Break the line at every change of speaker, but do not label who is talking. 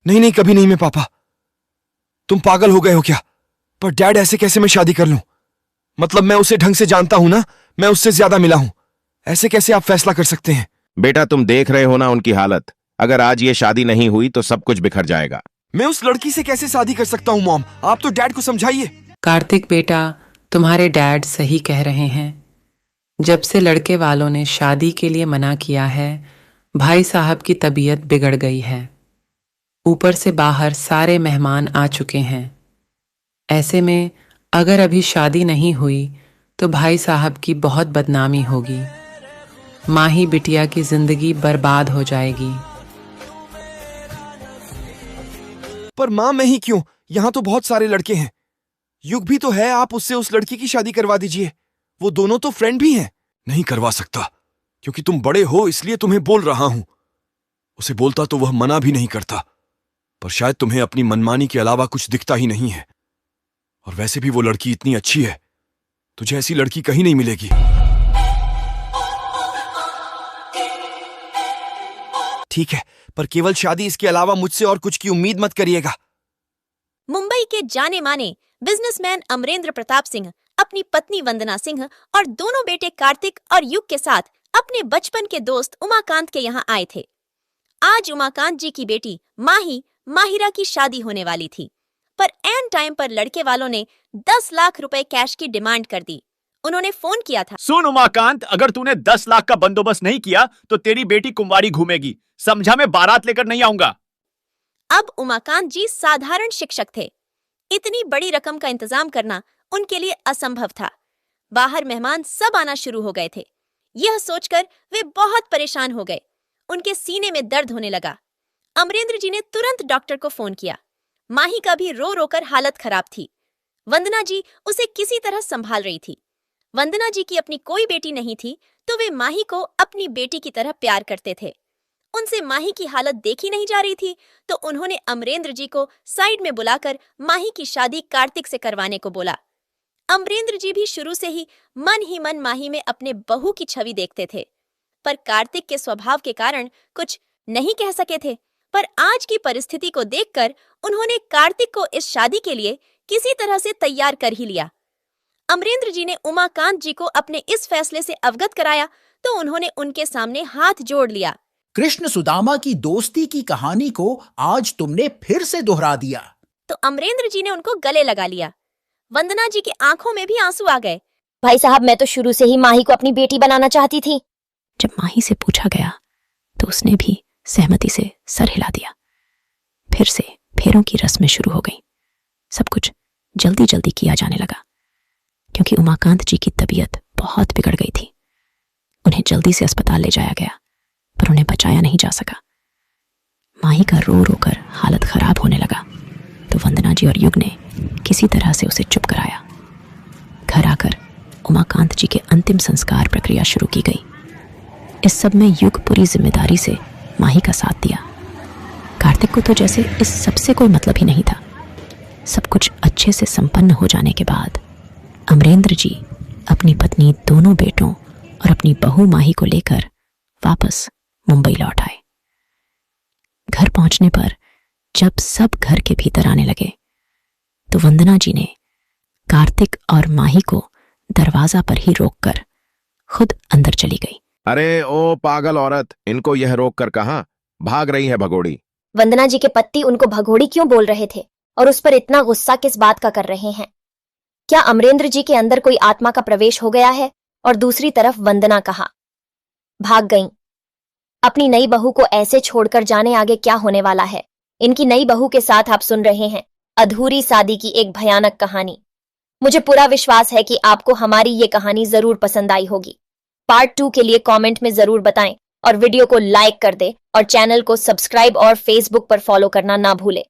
नहीं नहीं, कभी नहीं मैं पापा। तुम पागल हो गए हो क्या? पर डैड, ऐसे कैसे मैं शादी कर लूं? मतलब मैं उसे ढंग से जानता हूं ना, मैं उससे ज्यादा मिला हूं। ऐसे कैसे आप फैसला कर सकते हैं?
बेटा, तुम देख रहे हो ना उनकी हालत। अगर आज ये शादी नहीं हुई तो सब कुछ बिखर जाएगा।
मैं उस लड़की से कैसे शादी कर सकता हूं मॉम? आप तो डैड को समझाइए।
कार्तिक बेटा, तुम्हारे डैड सही कह रहे हैं। जब से लड़के वालों ने शादी के लिए मना किया है, भाई साहब की तबीयत बिगड़ गई है। ऊपर से बाहर सारे मेहमान आ चुके हैं। ऐसे में अगर अभी शादी नहीं हुई तो भाई साहब की बहुत बदनामी होगी। माही बिटिया की जिंदगी बर्बाद हो जाएगी।
पर माँ, मैं ही क्यों? यहाँ तो बहुत सारे लड़के हैं। युग भी तो है, आप उससे उस लड़की की शादी करवा दीजिए। वो दोनों तो फ्रेंड भी हैं। नहीं करवा सकता, क्योंकि तुम बड़े हो इसलिए तुम्हें बोल रहा हूं। उसे बोलता तो वह मना भी नहीं करता, पर शायद तुम्हें अपनी मनमानी के अलावा कुछ दिखता ही नहीं है। और वैसे भी वो लड़की इतनी अच्छी है, तुझे ऐसी लड़की कहीं नहीं मिलेगी। ठीक है, पर केवल शादी, इसके अलावा मुझसे और कुछ की उम्मीद मत करिएगा।
मुंबई के जाने माने बिजनेसमैन अमरेंद्र प्रताप सिंह अपनी पत्नी वंदना सिंह और दोनों बेटे कार्तिक और युग के साथ अपने बचपन के दोस्त उमाकांत के यहाँ आए थे। आज उमाकांत जी की बेटी माहिरा की शादी होने वाली थी, पर एन टाइम पर लड़के वालों ने 10 लाख रुपए कैश की डिमांड कर दी। उन्होंने फोन किया था,
सुन उमाकांत, अगर तूने 10 लाख का बंदोबस्त नहीं किया तो तेरी बेटी कुंवारी घूमेगी। समझा? मैं बारात लेकर नहीं आऊंगा।
अब उमाकांत जी साधारण शिक्षक थे। इतनी बड़ी रकम का इंतजाम करना उनके लिए असंभव था। बाहर मेहमान सब आना शुरू हो गए थे। यह सोचकर वे बहुत परेशान हो गए। उनके सीने में दर्द होने लगा। अमरेंद्र जी ने तुरंत डॉक्टर को फोन किया। माही का भी रो रो कर हालत खराब थी। वंदना जी उसे किसी तरह संभाल रही थी। वंदना जी की अपनी कोई बेटी नहीं थी, तो वे माही को अपनी बेटी की तरह प्यार करते थे। उनसे माही की हालत देखी नहीं जा रही थी, तो उन्होंने अमरेंद्र जी को साइड में बुलाकर माही की शादी कार्तिक से करवाने को बोला। अमरेंद्र जी भी शुरू से ही मन माही में अपने बहू की छवि देखते थे, पर कार्तिक के स्वभाव के कारण कुछ नहीं कह सके थे। पर आज की परिस्थिति को देखकर उन्होंने कार्तिक को इस शादी के लिए किसी तरह से तैयार कर ही लिया। अमरेंद्र जी ने उमाकांत जी को अपने इस फैसले से अवगत कराया, तो उन्होंने उनके सामने हाथ जोड़ लिया।
कृष्ण सुदामा की दोस्ती की कहानी को आज तुमने फिर से दोहरा दिया।
तो अमरेंद्र जी ने उनको गले लगा लिया। वंदना जी की आंखों में भी आंसू आ गए।
भाई साहब, मैं तो शुरू से ही माही को अपनी बेटी बनाना चाहती थी।
जब माही से पूछा गया तो उसने भी सहमति से सर हिला दिया। फिर से फेरों की रस्में शुरू हो गई। सब कुछ जल्दी जल्दी किया जाने लगा, क्योंकि उमाकांत जी की तबीयत बहुत बिगड़ गई थी। उन्हें जल्दी से अस्पताल ले जाया गया, पर उन्हें बचाया नहीं जा सका। माही का रो रो कर हालत खराब होने लगा, तो वंदना जी और युग ने किसी तरह से उसे चुप कराया। घर आकर उमाकांत जी के अंतिम संस्कार प्रक्रिया शुरू की गई। इस सब में युग पूरी जिम्मेदारी से माही का साथ दिया। कार्तिक को तो जैसे इस सब से कोई मतलब ही नहीं था। सब कुछ अच्छे से संपन्न हो जाने के बाद अमरेंद्र जी अपनी पत्नी, दोनों बेटों और अपनी बहू माही को लेकर वापस मुंबई लौट आए। घर पहुंचने पर जब सब घर के भीतर आने लगे, तो वंदना जी ने कार्तिक और माही को दरवाजा पर ही रोककर खुद अंदर चली गई।
अरे ओ पागल औरत, इनको यह रोक कर कहां भाग रही है भगोड़ी?
वंदना जी के पति उनको भगोड़ी क्यों बोल रहे थे और उस पर इतना गुस्सा किस बात का कर रहे हैं? क्या अमरेंद्र जी के अंदर कोई आत्मा का प्रवेश हो गया है? और दूसरी तरफ वंदना कहाँ भाग गईं? अपनी नई बहू को ऐसे छोड़कर जाने आगे क्या होने वाला है? इनकी नई बहू के साथ आप सुन रहे हैं अधूरी शादी की एक भयानक कहानी। मुझे पूरा विश्वास है कि आपको हमारी ये कहानी जरूर पसंद आई होगी। पार्ट 2 के लिए कमेंट में जरूर बताएं और वीडियो को लाइक कर दे और चैनल को सब्सक्राइब और फेसबुक पर फॉलो करना ना भूले।